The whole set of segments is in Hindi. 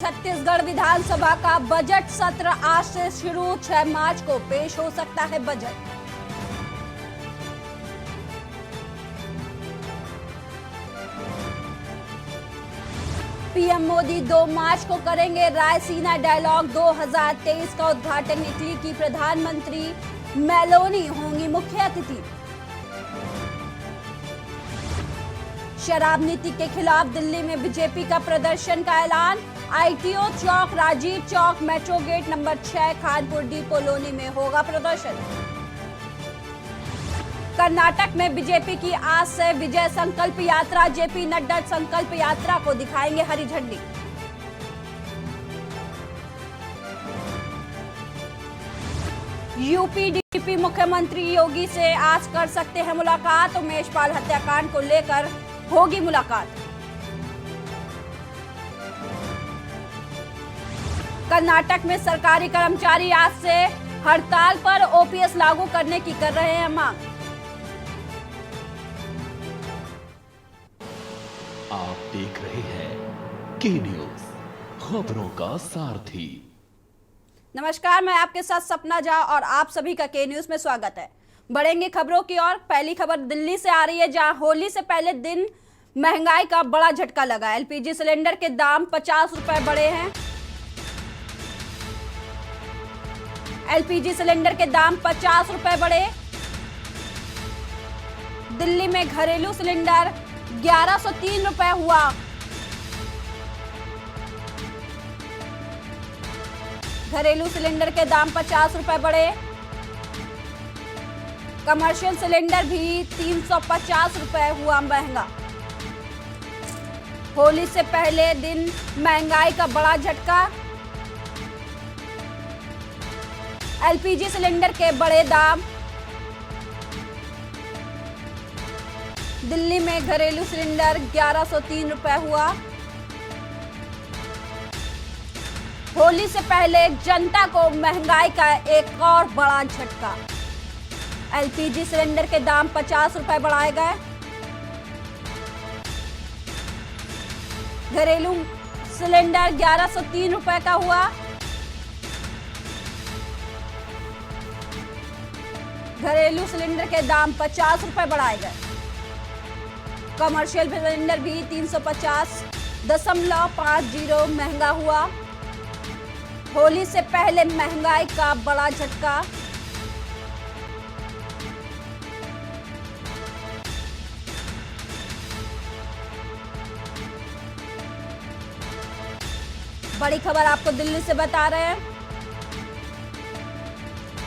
छत्तीसगढ़ विधानसभा का बजट सत्र आज से शुरू। 6 मार्च को पेश हो सकता है बजट। पीएम मोदी 2 मार्च को करेंगे रायसीना डायलॉग 2023 का उद्घाटन। इटली की प्रधानमंत्री मेलोनी होंगी मुख्य अतिथि। शराब नीति के खिलाफ दिल्ली में बीजेपी का प्रदर्शन का ऐलान। ITO Chowk, Rajiv Chowk, metro gate number 6, Khanpur D colony में होगा प्रदर्शन। कर्नाटक में बीजेपी की आज से विजय संकल्प यात्रा। जेपी नड्डा संकल्प यात्रा को दिखाएंगे हरी झंडी। यूपीडीपी मुख्यमंत्री योगी से आज कर सकते हैं मुलाकात। उमेश पाल हत्याकांड को लेकर होगी मुलाकात। कर्नाटक में सरकारी कर्मचारी आज से हड़ताल पर। ओपीएस लागू करने की कर रहे हैं मांग। आप देख रहे हैं के न्यूज, खबरों का सारथी। नमस्कार, मैं आपके साथ सपना झा और आप सभी का के न्यूज में स्वागत है। बढ़ेंगे खबरों की ओर। पहली खबर दिल्ली से आ रही है, जहां होली से पहले दिन महंगाई का बड़ा झटका लगा। एलपीजी सिलेंडर के दाम 50 रुपए बढ़े हैं। एलपीजी सिलेंडर के दाम 50 रुपए बढ़े। दिल्ली में घरेलू सिलेंडर 1103 रुपए हुआ। घरेलू सिलेंडर के दाम 50 रुपए बढ़े। कमर्शियल सिलेंडर भी 350 रुपए हुआ महंगा। होली से पहले दिन महंगाई का बड़ा झटका। एलपीजी सिलेंडर के बड़े दाम। दिल्ली में घरेलू सिलेंडर 1103 रुपए हुआ। होली से पहले जनता को महंगाई का एक और बड़ा झटका। एलपीजी सिलेंडर के दाम 50 रुपए बढ़ाए गए। घरेलू सिलेंडर 1103 रुपए का हुआ। घरेलू सिलेंडर के दाम 50 रुपए बढ़ाए गए। कमर्शियल सिलेंडर भी 350.50 महंगा हुआ। होली से पहले महंगाई का बड़ा झटका। बड़ी खबर आपको दिल्ली से बता रहे हैं।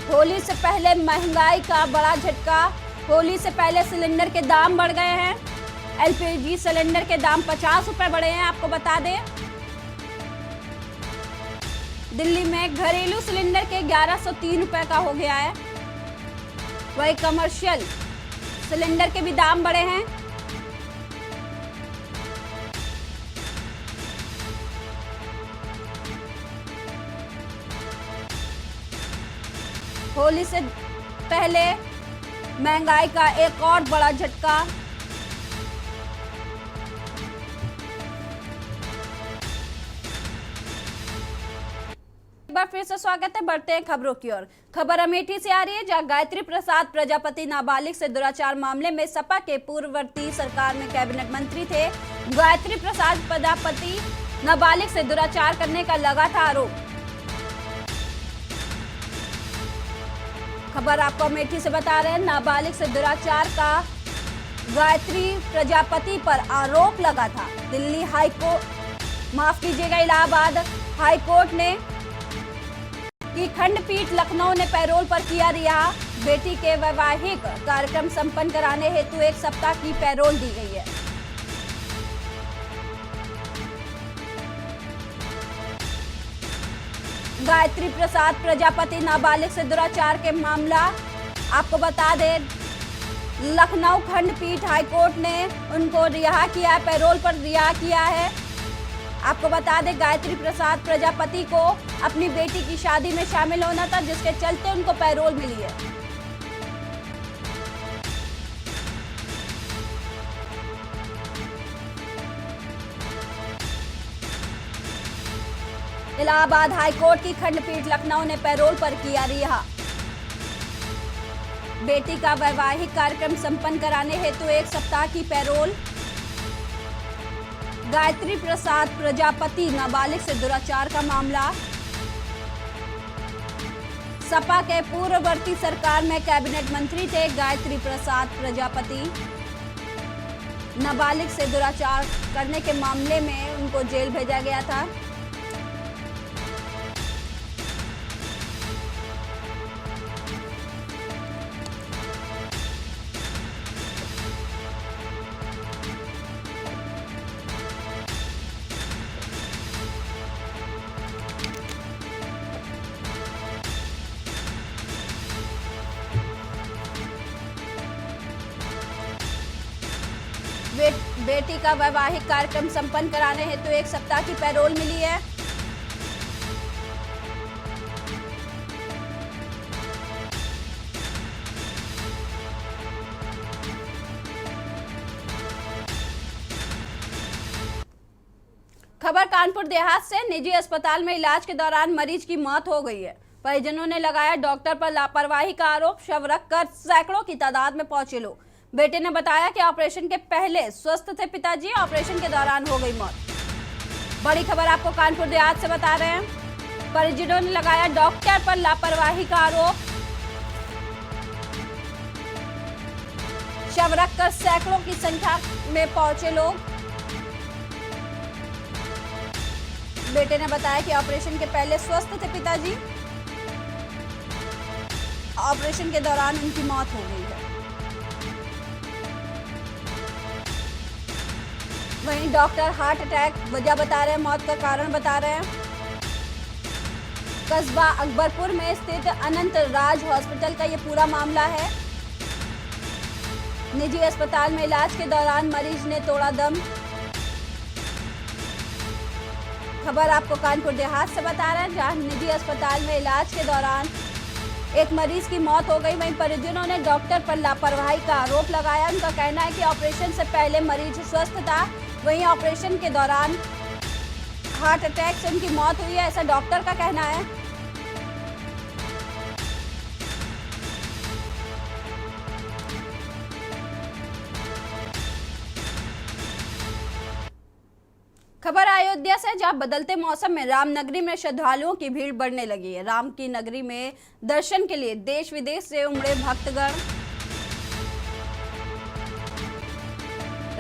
होली से पहले महंगाई का बड़ा झटका। होली से पहले सिलेंडर के दाम बढ़ गए हैं। एलपीजी सिलेंडर के दाम 50 रुपए बढ़े हैं। आपको बता दें, दिल्ली में घरेलू सिलेंडर के 1103 रुपए का हो गया है। वही कमर्शियल सिलेंडर के भी दाम बढ़े हैं। होली से पहले महंगाई का एक और बड़ा झटका। एक बार फिर से स्वागत है। बढ़ते हैं खबरों की ओर। खबर अमेठी से आ रही है, जहां गायत्री प्रसाद प्रजापति नाबालिग से दुराचार मामले में सपा के पूर्ववर्ती सरकार में कैबिनेट मंत्री थे। गायत्री प्रसाद प्रजापति नाबालिग से दुराचार करने का लगा था आरोप। खबर आपको अमेठी से बता रहे हैं। नाबालिग से दुराचार का गायत्री प्रजापति पर आरोप लगा था। दिल्ली हाईकोर्ट, माफ कीजिएगा, इलाहाबाद हाईकोर्ट ने की खंडपीठ लखनऊ ने पैरोल पर किया रिहा। बेटी के वैवाहिक कार्यक्रम संपन्न कराने हेतु 1 सप्ताह की पैरोल दी गई है। गायत्री प्रसाद प्रजापति नाबालिग से दुराचार के मामला आपको बता दें, लखनऊ खंडपीठ हाईकोर्ट ने उनको रिहा किया, पैरोल पर रिहा किया है। आपको बता दें, गायत्री प्रसाद प्रजापति को अपनी बेटी की शादी में शामिल होना था, जिसके चलते उनको पैरोल मिली है। इलाहाबाद हाईकोर्ट की खंडपीठ लखनऊ ने पैरोल पर किया रिहा। बेटी का वैवाहिक कार्यक्रम संपन्न कराने हेतु 1 सप्ताह की पैरोल। गायत्री प्रसाद प्रजापति नाबालिग से दुराचार का मामला। सपा के पूर्ववर्ती सरकार में कैबिनेट मंत्री थे गायत्री प्रसाद प्रजापति। नाबालिग से दुराचार करने के मामले में उनको जेल भेजा गया था। बेटी का वैवाहिक कार्यक्रम संपन्न कराने हेतु 1 सप्ताह की पैरोल मिली है। खबर कानपुर देहात से। निजी अस्पताल में इलाज के दौरान मरीज की मौत हो गई है। परिजनों ने लगाया डॉक्टर पर लापरवाही का आरोप। शव रखकर सैकड़ों की तादाद में पहुंचे लोग। बेटे ने बताया कि ऑपरेशन के पहले स्वस्थ थे पिताजी, ऑपरेशन के दौरान हो गई मौत। बड़ी खबर आपको कानपुर देहात से बता रहे हैं। परिजनों ने लगाया डॉक्टर पर लापरवाही का आरोप। शव रखकर सैकड़ों की संख्या में पहुंचे लोग। बेटे ने बताया कि ऑपरेशन के पहले स्वस्थ थे पिताजी, ऑपरेशन के दौरान उनकी मौत हो गई है। वहीं डॉक्टर हार्ट अटैक वजह बता रहे हैं, मौत का कारण बता रहे हैं। कस्बा अकबरपुर में स्थित अनंत राज हॉस्पिटल का ये पूरा मामला है। निजी अस्पताल में इलाज के दौरान मरीज ने तोड़ा दम। खबर आपको कानपुर देहात से बता रहे हैं, जहां निजी अस्पताल में इलाज के दौरान एक मरीज की मौत हो गई। वहीं परिजनों ने डॉक्टर पर लापरवाही का आरोप लगाया। उनका कहना है कि ऑपरेशन से पहले मरीज स्वस्थ था, वहीं ऑपरेशन के दौरान हार्ट अटैक से उनकी मौत हुई है, ऐसा डॉक्टर का कहना है। खबर अयोध्या से, जहां बदलते मौसम में रामनगरी में श्रद्धालुओं की भीड़ बढ़ने लगी है। राम की नगरी में दर्शन के लिए देश विदेश से उमड़े भक्तगण।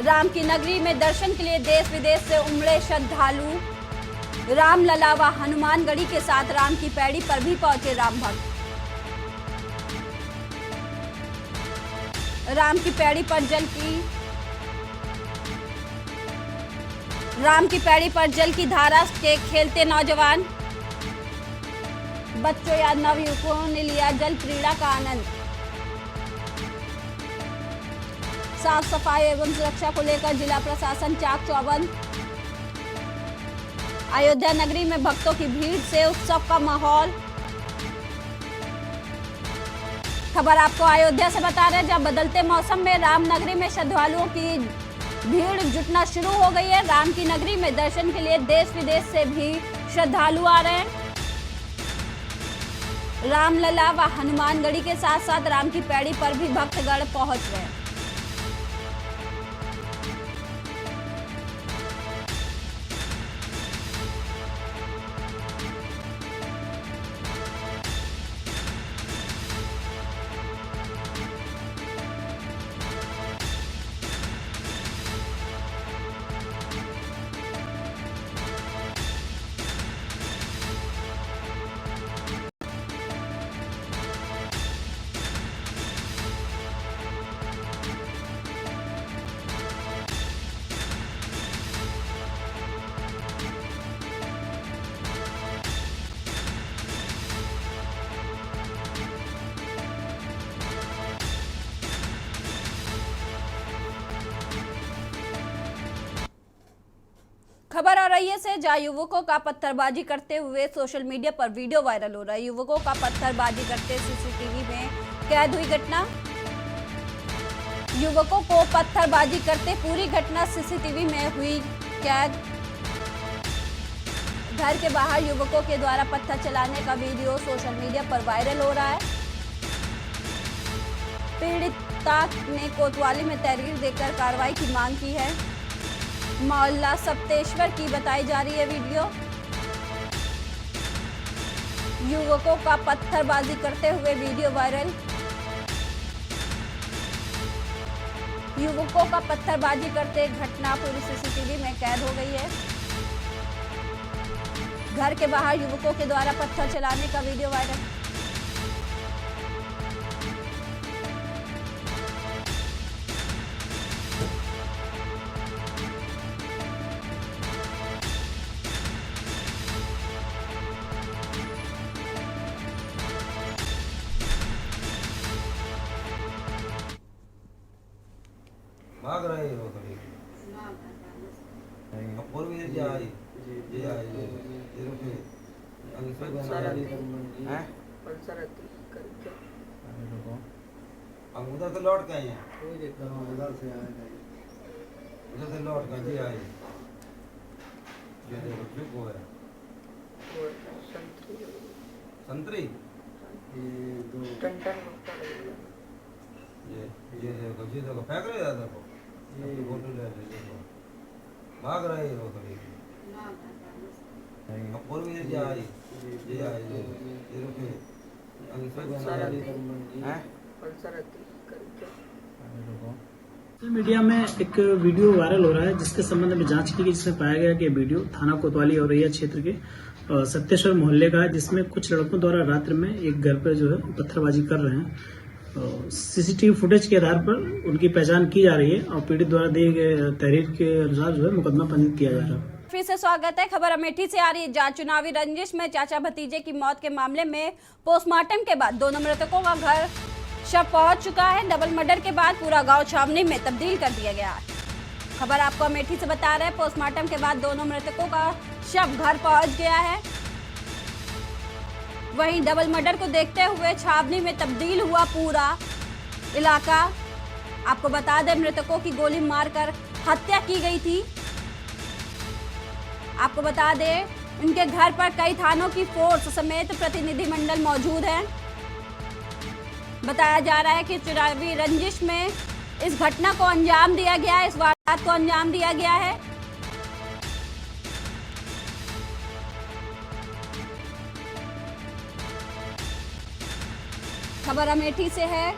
राम की नगरी में दर्शन के लिए देश विदेश से उमड़े श्रद्धालु। राम लला व हनुमानगढ़ी के साथ राम की पैड़ी पर भी पहुंचे राम भक्त। राम की पैड़ी पर जल की धारा के खेलते नौजवान। बच्चों या नवयुवकों ने लिया जल क्रीड़ा का आनंद। साफ सफाई एवं सुरक्षा को लेकर जिला प्रशासन चाक चौबंद। अयोध्या नगरी में भक्तों की भीड़ से उत्सव का माहौल। खबर आपको अयोध्या से बता रहे हैं, जहां बदलते मौसम में रामनगरी में श्रद्धालुओं की भीड़ जुटना शुरू हो गई है। राम की नगरी में दर्शन के लिए देश विदेश से भी श्रद्धालु आ रहे हैं। रामलला व हनुमानगढ़ी के साथ साथ राम की पैड़ी पर भी भक्तगण पहुंच रहे हैं। खबर आ रही है से, जहां युवकों का पत्थरबाजी करते हुए सोशल मीडिया पर वीडियो वायरल हो रहा है। युवकों का पत्थरबाजी करते सीसीटीवी में कैद हुई घटना। युवकों को पत्थरबाजी करते पूरी घटना सीसीटीवी में हुई कैद। घर के बाहर युवकों के द्वारा पत्थर चलाने का वीडियो सोशल मीडिया पर वायरल हो रहा है। पीड़िता ने कोतवाली में तहरीर देकर कार्रवाई की मांग की है। मोहल्ला सप्तेश्वर की बताई जा रही है वीडियो। युवकों का पत्थरबाजी करते हुए वीडियो वायरल। युवकों का पत्थरबाजी करते घटना पूरी सीसीटीवी में कैद हो गई है। घर के बाहर युवकों के द्वारा पत्थर चलाने का वीडियो वायरल। भाग रहे हो कभी और भी ये आई ये रुके अंशु बना हैं हम उधर से लौट के आए हैं उधर से लौट के जी आए ये देखो चुप हो गया संतरी ये देखो फेंक रहे हैं देखो फोटो ले देखो भाग रहे हो कभी और भी ये आई ये रुके अंशु बना हैं सोशल मीडिया में एक वीडियो वायरल हो रहा है जिसके संबंध में जांच की गई, जिसमें पाया गया कि वीडियो थाना कोतवाली और रैया क्षेत्र के सत्तेश्वर मोहल्ले का है, जिसमें कुछ लड़कों द्वारा रात्रि में एक घर पर जो है पत्थरबाजी कर रहे हैं। सीसीटीवी फुटेज के आधार पर उनकी पहचान की जा रही है और पीड़ित द्वारा दिए गए तहरीर के अनुसार जो है मुकदमा पंजीकृत किया जा रहा है। फिर से स्वागत है। खबर अमेठी से आ रही है, जहां चुनावी रंजिश में चाचा भतीजे की मौत के मामले में पोस्टमार्टम के बाद दोनों मृतकों का घर शव पहुंच चुका है। डबल मर्डर के बाद पूरा गांव छावनी में तब्दील कर दिया गया है। खबर आपको अमेठी से बता रहे हैं, पोस्टमार्टम के बाद दोनों मृतकों का शव घर पहुंच गया है। वहीं डबल मर्डर को देखते हुए छावनी में तब्दील हुआ पूरा इलाका। आपको बता दें, मृतकों की गोली मारकर हत्या की गई थी। आपको बता दें, उनके घर पर कई थानों की फोर्स समेत प्रतिनिधिमंडल मौजूद है। बताया जा रहा है कि चुनावी रंजिश में इस घटना को अंजाम दिया गया है, इस वारदात को अंजाम दिया गया है। खबर अमेठी से है।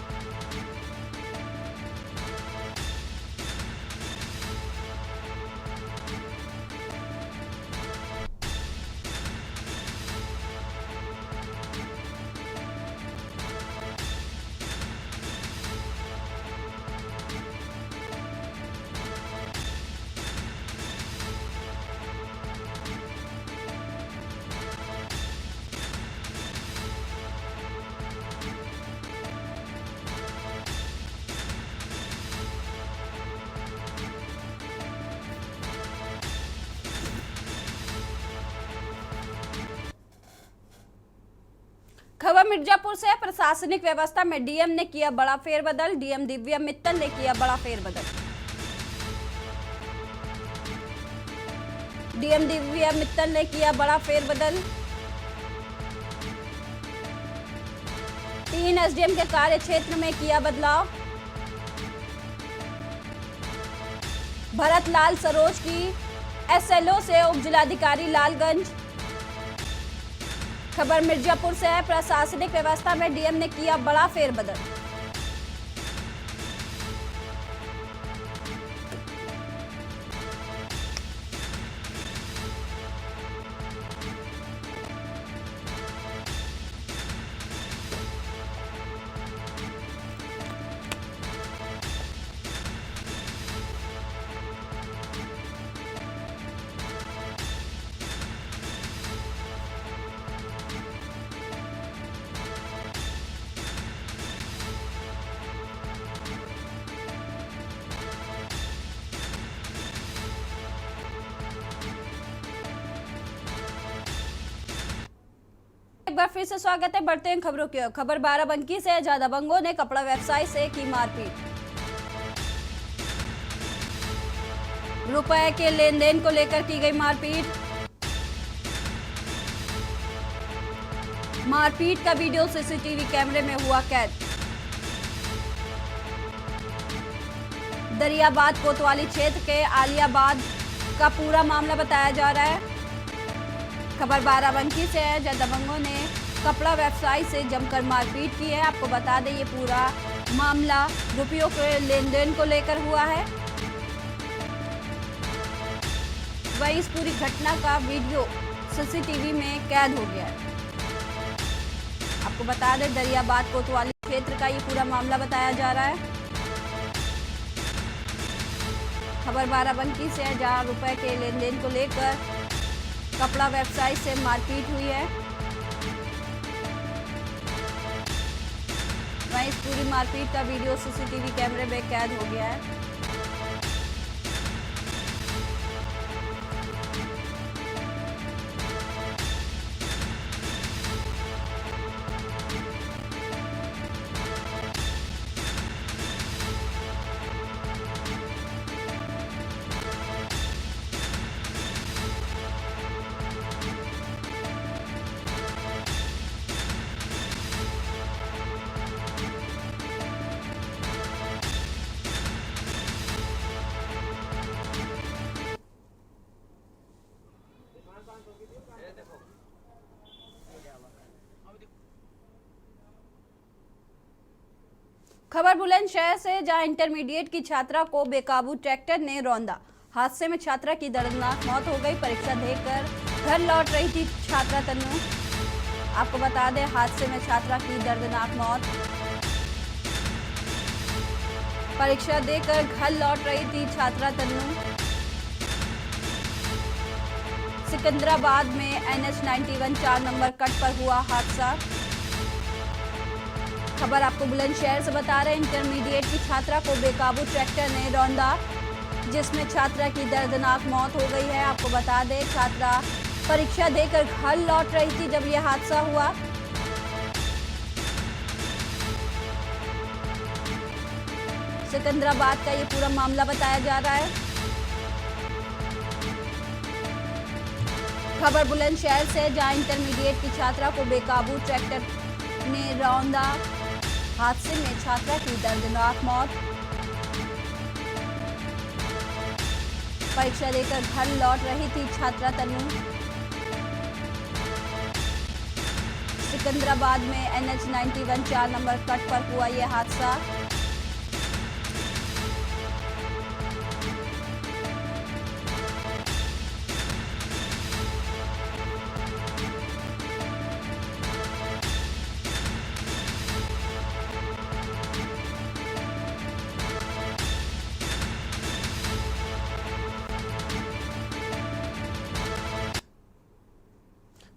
खबर मिर्जापुर से। प्रशासनिक व्यवस्था में डीएम ने किया बड़ा फेरबदल। डीएम दिव्या मित्तल ने किया बड़ा फेरबदल। डीएम दिव्या मित्तल ने किया बड़ा फेरबदल। 3 एसडीएम के कार्य क्षेत्र में किया बदलाव। भरत लाल सरोज की एसएलओ से उप जिलाधिकारी लालगंज। खबर मिर्जापुर से है। प्रशासनिक व्यवस्था में डीएम ने किया बड़ा फेरबदल। एक बार फिर से स्वागत है। बढ़ते हैं खबरों की ओर। खबर बाराबंकी से। जहां दबंगों ने कपड़ा व्यवसायी से की मारपीट। रुपए के लेन देन को लेकर की गई मारपीट। मारपीट का वीडियो सीसीटीवी कैमरे में हुआ कैद। दरियाबाद कोतवाली क्षेत्र के आलियाबाद का पूरा मामला बताया जा रहा है। खबर बाराबंकी से है, जहां दबंगों ने कपड़ा व्यवसायी से जमकर मारपीट की है। आपको बता दें ये पूरा मामला रुपयों के लेन देन को लेकर हुआ है। वहीं इस पूरी घटना का वीडियो सीसीटीवी में कैद हो गया है। आपको बता दें दरियाबाद कोतवाली क्षेत्र का ये पूरा मामला बताया जा रहा है। खबर बाराबंकी से है, जहां रुपए के लेन देन को लेकर कपड़ा व्यवसायी से मारपीट हुई है। वहीं इस पूरी मारपीट का वीडियो सीसीटीवी कैमरे में कैद हो गया है। खबर बुलंदशहर से, जहां इंटरमीडिएट की छात्रा को बेकाबू ट्रैक्टर ने रौंदा। हादसे में छात्रा की दर्दनाक मौत हो गई। परीक्षा देकर घर लौट रही थी छात्रा तन्नू। आपको बता दें हादसे में छात्रा की दर्दनाक मौत। परीक्षा देकर घर लौट रही थी छात्रा तन्नू। सिकंदराबाद में NH 91 4 नंबर कट पर हुआ हादसा। खबर आपको बुलंदशहर से बता रहे हैं, इंटरमीडिएट की छात्रा को बेकाबू ट्रैक्टर ने रौंदा, जिसमें छात्रा की दर्दनाक मौत हो गई है। आपको बता दें छात्रा परीक्षा देकर घर लौट रही थी जब यह हादसा हुआ। सिकंदराबाद का ये पूरा मामला बताया जा रहा है। खबर बुलंदशहर से, जहां इंटरमीडिएट की छात्रा को बेकाबू ट्रैक्टर ने रौंदा। हादसे में छात्रा की दर्दनाक मौत। परीक्षा देकर घर लौट रही थी छात्रा तन्नू। सिकंदराबाद में NH 91 4 नंबर कट पर हुआ यह हादसा।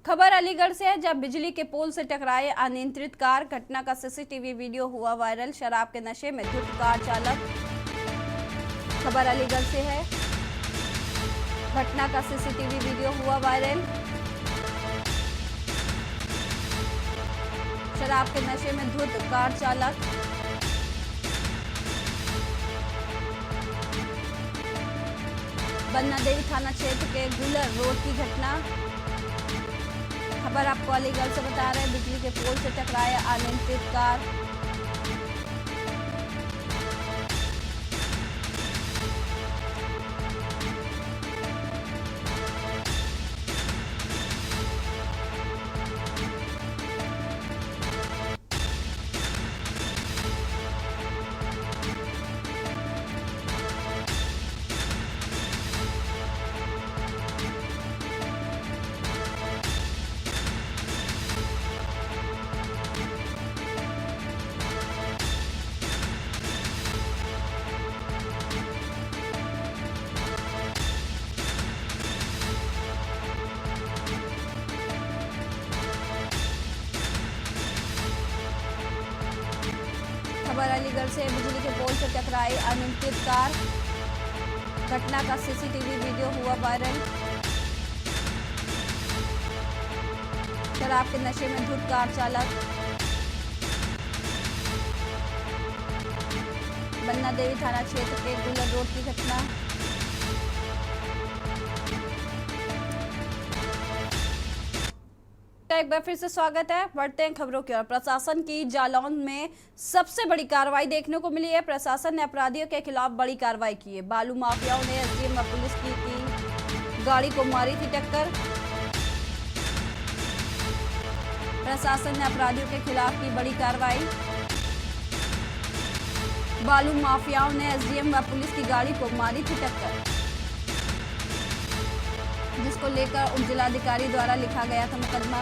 खबर अलीगढ़ से है, जब बिजली के पोल से टकराए अनियंत्रित कार। घटना का सीसीटीवी वीडियो हुआ वायरल। शराब के नशे में धुत कार चालक। खबर अलीगढ़ से है, घटना का सीसीटीवी वीडियो हुआ वायरल। शराब के नशे में धुत कार चालक। बन्ना देवी थाना क्षेत्र के गुलर रोड की घटना। खबर आपको अलीगढ़ से बता रहे हैं, बिजली के पोल से टकराए अनियंत्रित कार। खबर अलीगढ़ से, बिजली के पोल से टकराई अनियंत्रित कार। घटना का सीसीटीवी वीडियो हुआ वायरल। शराब के नशे में धुत कार चालक। बन्ना देवी थाना क्षेत्र के गुलर रोड की घटना। का एक बार फिर से स्वागत है। बढ़ते हैं खबरों की ओर। प्रशासन की जालौन में सबसे बड़ी कार्रवाई देखने को मिली है। प्रशासन ने अपराधियों के खिलाफ बड़ी कार्रवाई की है। बालू माफियाओं ने एसडीएम व पुलिस की गाड़ी को मारी थी टक्कर। प्रशासन ने अपराधियों के खिलाफ की बड़ी कार्रवाई। बालू माफियाओं ने एसडीएम व पुलिस की गाड़ी को मारी थी टक्कर, जिसको लेकर उप जिलाधिकारी द्वारा लिखा गया था मुकदमा।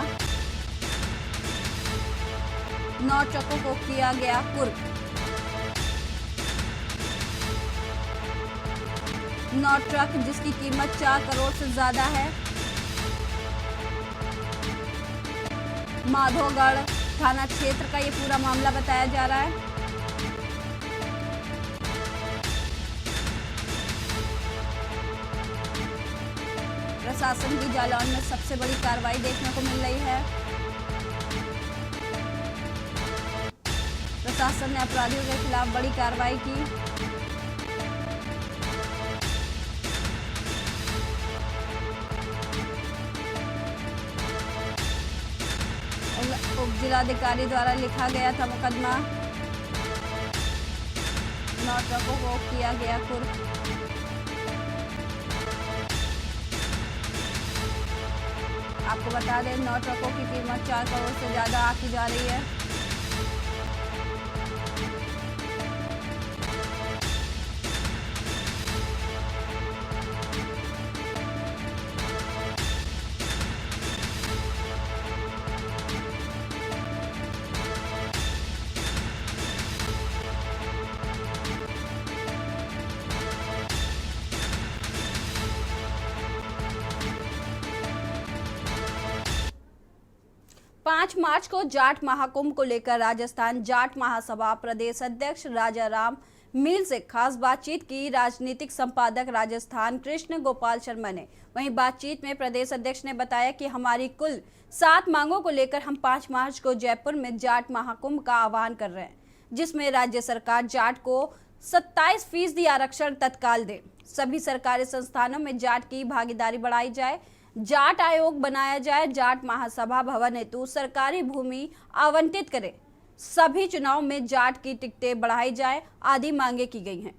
9 ट्रकों को किया गया कुर्क। 9 ट्रक जिसकी कीमत 4 करोड़ से ज्यादा है। माधोगढ़ थाना क्षेत्र का ये पूरा मामला बताया जा रहा है। प्रशासन की जालौन में सबसे बड़ी कार्रवाई देखने को मिल रही है। प्रशासन ने अपराधियों के खिलाफ बड़ी कार्रवाई की। उप जिलाधिकारी द्वारा लिखा गया था मुकदमा। 9 ट्रकों को किया गया कुर्क। आपको बता दें 9 ट्रकों की कीमत 4 करोड़ से ज्यादा आंकी जा रही है। पाँच मार्च को जाट महाकुंभ को लेकर राजस्थान जाट महासभा प्रदेश अध्यक्ष राजा राम मील से खास बातचीत की राजनीतिक संपादक राजस्थान कृष्ण गोपाल शर्मा ने। वहीं बातचीत में प्रदेश अध्यक्ष ने बताया कि हमारी कुल 7 मांगों को लेकर हम 5 मार्च को जयपुर में जाट महाकुंभ का आह्वान कर रहे हैं, जिसमें राज्य सरकार जाट को 27% आरक्षण तत्काल दे, सभी सरकारी संस्थानों में जाट की भागीदारी बढ़ाई जाए, जाट आयोग बनाया जाए, जाट महासभा भवन हेतु सरकारी भूमि आवंटित करे, सभी चुनाव में जाट की टिकटें बढ़ाई जाए आदि मांगे की गई हैं।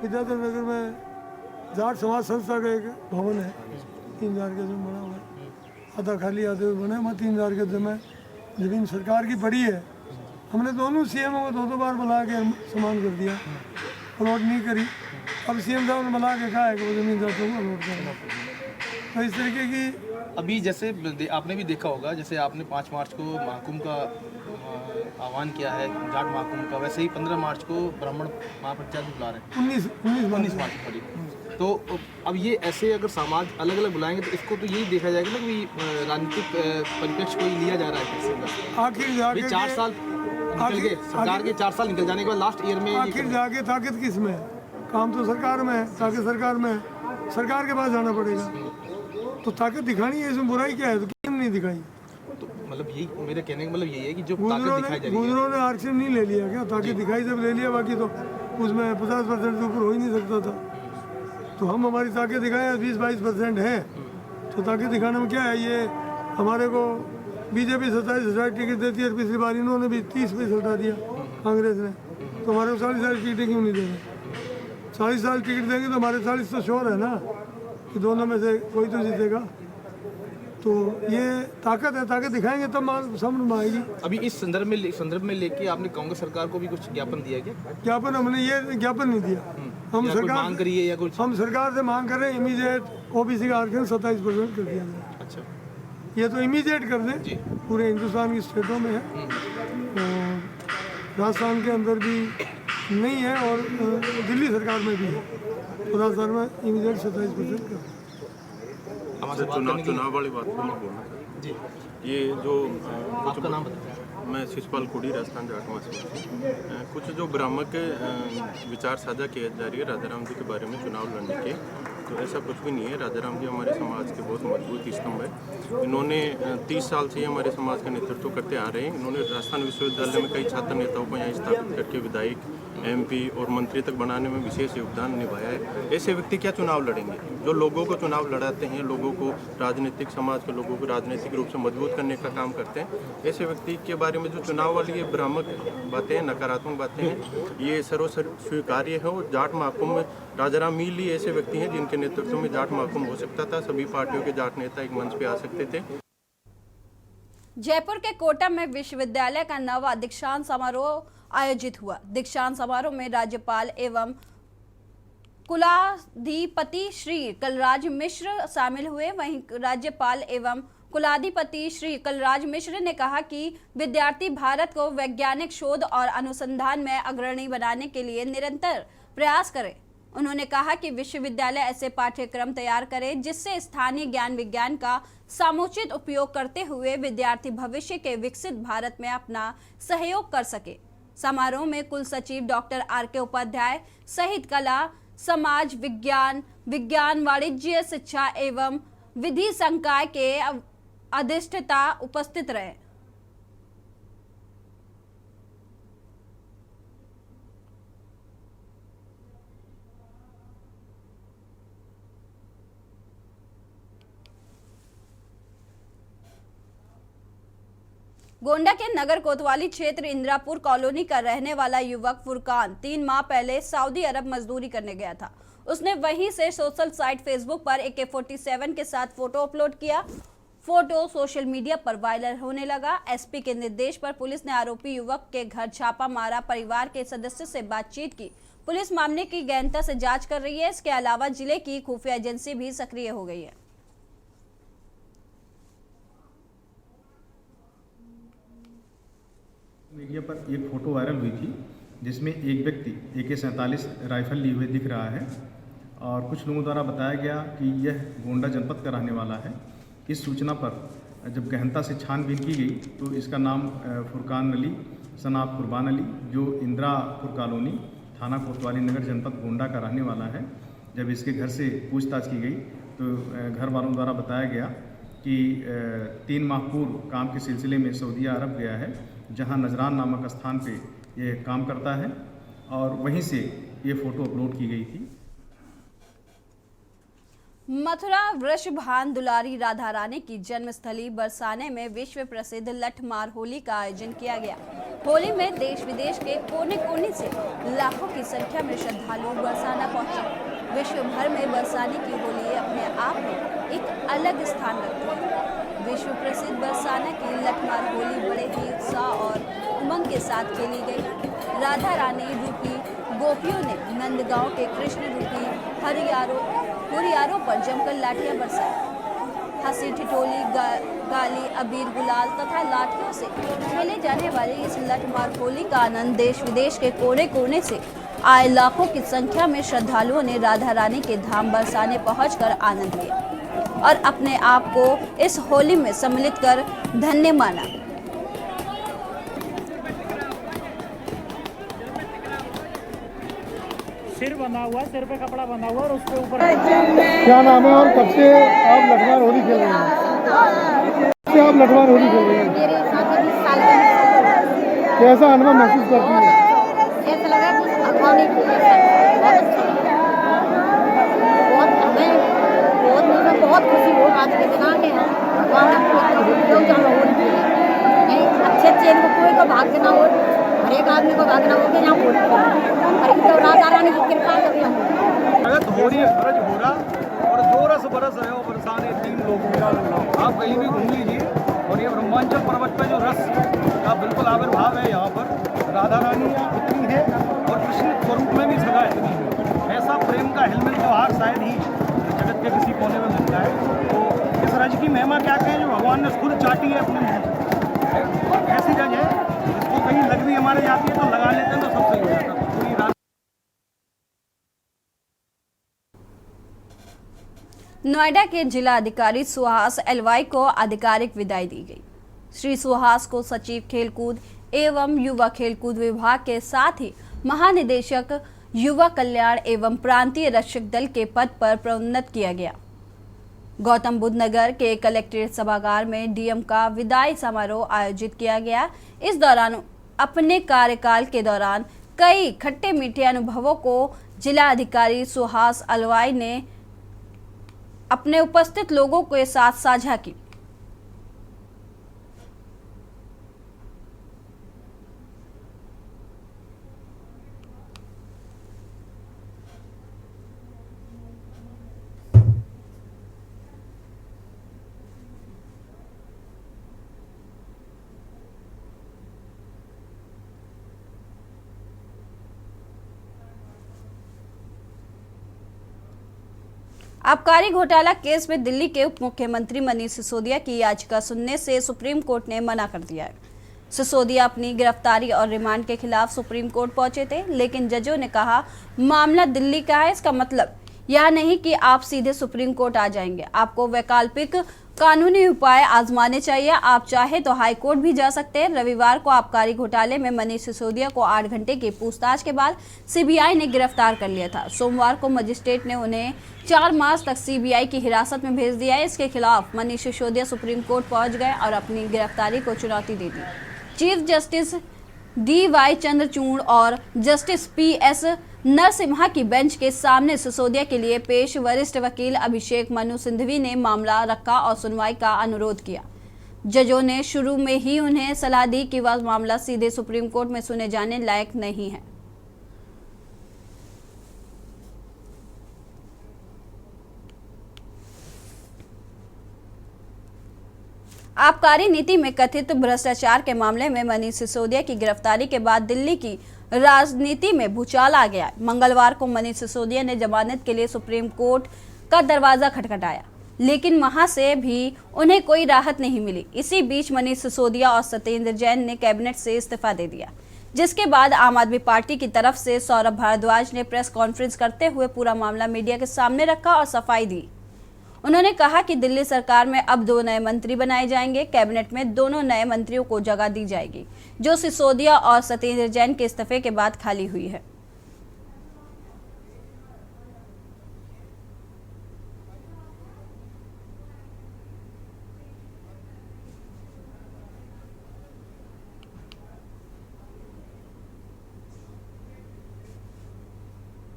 विद्याधर नगर में जाट समाज संस्था का एक भवन है, 3000 के जो बना हुआ है, आधा खाली आधे बने हुए 3000 के में जमीन सरकार की पड़ी है। हमने दोनों सीएम को 2-2 बार बुला के समान कर दिया, अलॉट नहीं करी। अब सीएम साहब ने बुला के कहा है कि वो जमीन जाटों को अलॉट करना। तो इस तरीके की अभी जैसे आपने भी देखा होगा, जैसे आपने 5 मार्च को महाकुंभ का आह्वान किया है जाट महाकुंभ का, वैसे ही 15 मार्च को ब्राह्मण महापंचायत बुला रहे हैं, 19 मार्च को। तो अब ये ऐसे अगर समाज अलग अलग बुलाएंगे तो इसको तो यही देखा जाएगा ना कि राजनीतिक परिप्रेक्ष्य कोई लिया जा रहा है। आखिर 4 साल निकल गए, सरकार के 4 साल निकल जाने के बाद लास्ट ईयर में आखिर जाके ताकत किस में है? काम तो सरकार में है, ताकत सरकार में है, सरकार के पास जाना पड़ेगा। तो ताकत दिखानी है, इसमें बुराई क्या है? तो क्यों नहीं दिखाई? तो मतलब यही मेरे कहने का मतलब यही है कि जो ताकत दिखाई जा रही है। गुजरों ने आरक्षण नहीं ले लिया क्या? ताकत दिखाई जब ले लिया, बाकी तो उसमें 50% से ऊपर हो ही नहीं सकता था। तो हम हमारी ताकत दिखाएं 20-22% है, तो ताकत दिखाने में क्या है? ये हमारे को बीजेपी 27 टिकट देती है, पिछली बार इन्होंने भी 30 पे हटा दिया कांग्रेस ने। तो हमारे को 40 साल टिकटें क्यों नहीं देंगे? 40 साल टिकट देंगे तो हमारे 40 तो श्योर है ना कि दोनों में से कोई तो जीतेगा। तो ये ताकत है, ताकत दिखाएंगे तब समझ में आएगी। अभी इस संदर्भ में लेके आपने कांग्रेस सरकार को भी कुछ ज्ञापन दिया क्या? ज्ञापन हमने ये ज्ञापन नहीं दिया। हम सरकार मांग करी है या कुछ? हम सरकार से मांग कर रहे हैं इमीडिएट ओबीसी का आरक्षण 27% कर दिया जाए। अच्छा, ये तो इमीडिएट कर दें, पूरे हिंदुस्तान की स्टेटों में है, तो राजस्थान के अंदर भी नहीं है और दिल्ली सरकार में भी है, तो राजस्थान में इमीडिएट 27% कर। चुनाव वाली बात को नहीं बोलना जी। ये जो आपका नाम बताइए। मैं शिषपाल कोड़ी, राजस्थान जाट महासभा। कुछ जो भ्रामक विचार साझा किए जा रही है राजाराम जी के बारे में चुनाव लड़ने के, तो ऐसा कुछ भी नहीं है। राजाराम जी हमारे समाज के बहुत मजबूत स्तंभ है। इन्होंने 30 साल से हमारे समाज का नेतृत्व करते आ रहे हैं। इन्होंने राजस्थान विश्वविद्यालय में कई छात्र नेताओं को यहाँ स्थापित करके विधायक MP और मंत्री तक बनाने में विशेष योगदान निभाया है। ऐसे व्यक्ति क्या चुनाव लड़ेंगे? जो लोगों को चुनाव लड़ाते हैं, लोगों को राजनीतिक समाज के लोगों को राजनीतिक रूप से मजबूत करने का काम करते हैं, ऐसे व्यक्ति के बारे में जो चुनाव वाली ये भ्रामक बातें हैं, नकारात्मक बातें हैं, ये सर्वस्वीकार्य है। और जाट महाकुंभ में राजाराम मील ही ऐसे व्यक्ति हैं जिनके नेतृत्व में जाट महाकुंभ हो सकता था। सभी पार्टियों के जाट नेता एक मंच पे आ सकते थे। जयपुर के कोटा में विश्वविद्यालय का नवा दीक्षांत समारोह आयोजित हुआ। दीक्षांत समारोह में राज्यपाल एवं कुलाधिपति श्री कलराज मिश्र शामिल हुए। वहीं राज्यपाल एवं कुलाधिपति श्री कलराज मिश्र ने कहा कि विद्यार्थी भारत को वैज्ञानिक शोध और अनुसंधान में अग्रणी बनाने के लिए निरंतर प्रयास करें। उन्होंने कहा कि विश्वविद्यालय ऐसे पाठ्यक्रम तैयार करे जिससे स्थानीय ज्ञान विज्ञान का समुचित उपयोग करते हुए विद्यार्थी भविष्य के विकसित भारत में अपना सहयोग कर सके। समारोह में कुल सचिव डॉक्टर RK उपाध्याय सहित कला, समाज विज्ञान, विज्ञान, वाणिज्य, शिक्षा एवं विधि संकाय के अधिष्ठाता उपस्थित रहे। गोंडा के नगर कोतवाली क्षेत्र इंदिरापुर कॉलोनी का रहने वाला युवक फुरकान 3 माह पहले सऊदी अरब मजदूरी करने गया था। उसने वहीं से सोशल साइट फेसबुक पर AK-47 के साथ फोटो अपलोड किया। फोटो सोशल मीडिया पर वायरल होने लगा। SP के निर्देश पर पुलिस ने आरोपी युवक के घर छापा मारा, परिवार के सदस्यों से बातचीत की। पुलिस मामले की गहनता से जांच कर रही है। इसके अलावा जिले की खुफिया एजेंसी भी सक्रिय हो गई है। मीडिया पर एक फ़ोटो वायरल हुई थी जिसमें एक व्यक्ति AK-47 राइफल लिए हुए दिख रहा है और कुछ लोगों द्वारा बताया गया कि यह गोंडा जनपद का रहने वाला है। इस सूचना पर जब गहनता से छानबीन की गई तो इसका नाम फुरकान अली सन ऑफ कुर्बान अली, जो इंदिरापुर कॉलोनी, थाना कोतवाली नगर, जनपद गोंडा का रहने वाला है। जब इसके घर से पूछताछ की गई तो घर वालों द्वारा बताया गया कि 3 माह पूर्व काम के सिलसिले में सऊदी अरब गया है, जहां नजरान नामक स्थान पे ये काम करता है और वहीं से ये फोटो अपलोड की गई थी। मथुरा वृषभान दुलारी राधा रानी की जन्मस्थली बरसाने में विश्व प्रसिद्ध लठमार होली का आयोजन किया गया। होली में देश विदेश के कोने कोने से लाखों की संख्या में श्रद्धालु बरसाना पहुंचे। विश्व भर में बरसाने की होली अपने आप में एक अलग स्थान रखती है। विश्व प्रसिद्ध बरसाना की लठमार होली बड़े ही उत्साह और उमंग के साथ खेली गई। राधा रानी रूपी गोपियों ने नंदगांव के कृष्ण रूपी हुरियारों पर जमकर लाठियां बरसाई। हंसी ठिठोली, गाली, अबीर, गुलाल तथा लाठियों से खेले जाने वाली इस लठमार होली का आनंद देश विदेश के कोने कोने से आए लाखों की संख्या में श्रद्धालुओं ने राधा रानी के धाम बरसाने पहुंचकर आनंद लिया और अपने आप को इस होली में सम्मिलित कर धन्य माना। सिर बंधा हुआ, सिर पे कपड़ा बंधा हुआ और उसके ऊपर क्या नाम है और कब से आप लठमार होली खेल रहे हैं? कब से आप लठमार होली खेल रहे हैं? कैसा अनुभव महसूस करती है? ऐसा लगा कि भगवान ही बहुत अच्छा लगा। बहुत खुशी हो आज के दिन आके भगवान अच्छे इनको कोई को भाग्य ना हो, हर एक आदमी को भाग्य ना हो कि यहाँ वोट तो राजा रानी की कृपा कभी हम हो रही है, फर्ज हो रहा और जो रस बरस रहे हो बरसाने 3 लोग। आप कहीं भी घूम लीजिए और ये ब्रह्मांचल पर्वत पे जो रस का बिल्कुल आविर्भाव है, यहाँ पर राधा रानी इतनी है और कृष्ण स्वरूप में भी सदा इतनी है। ऐसा प्रेम का हिलमिल त्योहार शायद ही जगत के किसी कोने में मिलता है। तो इस रज की महिमा क्या कहें जो भगवान ने खुद चाटी है अपने मुँह। ऐसी रज है जिसको कहीं लग भी हमारे जाती है तो लगा लेते हैं तो सब सही हो जाता है। पूरी रात नोएडा के जिला अधिकारी सुहास LY को आधिकारिक विदाई दी गई। श्री सुहास को सचिव खेलकूद एवं युवा खेलकूद विभाग के साथ ही महानिदेशक युवा कल्याण एवं प्रांतीय रक्षक दल के पद पर प्रोन्नत किया गया। गौतम बुद्ध नगर के कलेक्ट्रेट सभागार में DM का विदाई समारोह आयोजित किया गया। इस दौरान अपने कार्यकाल के दौरान कई खट्टे मीठे अनुभवों को जिला अधिकारी सुहास अलवाई ने अपने उपस्थित लोगों के साथ साझा की। आबकारी घोटाला केस में दिल्ली के उप मुख्यमंत्री मनीष सिसोदिया की याचिका सुनने से सुप्रीम कोर्ट ने मना कर दिया है। सिसोदिया अपनी गिरफ्तारी और रिमांड के खिलाफ सुप्रीम कोर्ट पहुंचे थे, लेकिन जजों ने कहा मामला दिल्ली का है, इसका मतलब यह नहीं कि आप सीधे सुप्रीम कोर्ट आ जाएंगे। आपको वैकल्पिक कानूनी उपाय आजमाने चाहिए। आप चाहे तो हाई कोर्ट भी जा सकते हैं। रविवार को आबकारी घोटाले में मनीष सिसोदिया को 8 घंटे की पूछताछ के बाद सीबीआई ने गिरफ्तार कर लिया था। सोमवार को मजिस्ट्रेट ने उन्हें 4 मार्च तक सीबीआई की हिरासत में भेज दिया है। इसके खिलाफ मनीष सिसोदिया सुप्रीम कोर्ट पहुंच गए और अपनी गिरफ्तारी को चुनौती दे दी। चीफ जस्टिस DY चंद्रचूड़ और जस्टिस PS नरसिम्हा की बेंच के सामने सिसोदिया के लिए पेश वरिष्ठ वकील अभिषेक मनु सिंघवी ने मामला रखा और सुनवाई का अनुरोध किया। जजों ने शुरू में ही उन्हें सलाह दी कि वह मामला सीधे सुप्रीम कोर्ट में सुने जाने लायक नहीं है। आबकारी नीति में कथित भ्रष्टाचार के मामले में मनीष सिसोदिया की गिरफ्तारी के बाद दिल्ली की राजनीति में भूचाल आ गया। मंगलवार को मनीष सिसोदिया ने जमानत के लिए सुप्रीम कोर्ट का दरवाजा खटखटाया, लेकिन वहां से भी उन्हें कोई राहत नहीं मिली। इसी बीच मनीष सिसोदिया और सत्येंद्र जैन ने कैबिनेट से इस्तीफा दे दिया, जिसके बाद आम आदमी पार्टी की तरफ से सौरभ भारद्वाज ने प्रेस कॉन्फ्रेंस करते हुए पूरा मामला मीडिया के सामने रखा और सफाई दी। उन्होंने कहा कि दिल्ली सरकार में अब 2 नए मंत्री बनाए जाएंगे। कैबिनेट में दोनों नए मंत्रियों को जगह दी जाएगी, जो सिसोदिया और सत्येंद्र जैन के इस्तीफे के बाद खाली हुई है।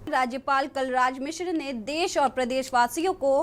राज्यपाल कलराज मिश्र ने देश और प्रदेशवासियों को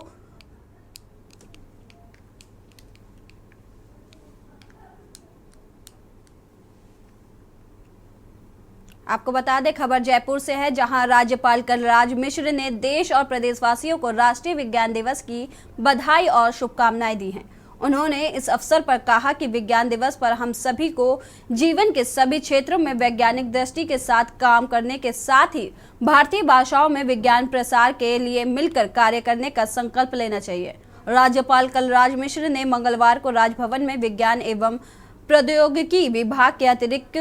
आपको बता दें, खबर जयपुर से है, जहां राज्यपाल कलराज मिश्र ने देश और प्रदेशवासियों को राष्ट्रीय विज्ञान दिवस की बधाई और शुभकामनाएं दी हैं। उन्होंने इस अवसर पर कहा कि विज्ञान दिवस पर हम सभी को जीवन के सभी क्षेत्रों में वैज्ञानिक दृष्टि के साथ काम करने के साथ ही भारतीय भाषाओं में विज्ञान प्रसार के लिए मिलकर कार्य करने का संकल्प लेना चाहिए। राज्यपाल कलराज मिश्र ने मंगलवार को राजभवन में विज्ञान एवं प्रौद्योगिकी विभाग के अतिरिक्त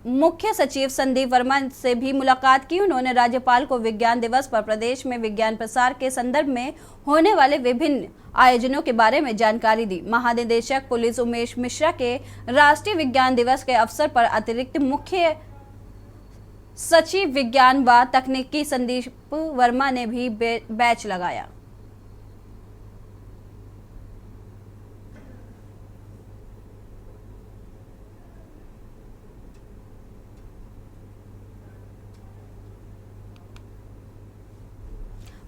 मुख्य सचिव संदीप वर्मा से भी मुलाकात की। उन्होंने राज्यपाल को विज्ञान दिवस पर प्रदेश में विज्ञान प्रसार के संदर्भ में होने वाले विभिन्न आयोजनों के बारे में जानकारी दी। महानिदेशक पुलिस उमेश मिश्रा के राष्ट्रीय विज्ञान दिवस के अवसर पर अतिरिक्त मुख्य सचिव विज्ञान व तकनीकी संदीप वर्मा ने भी बैच लगाया।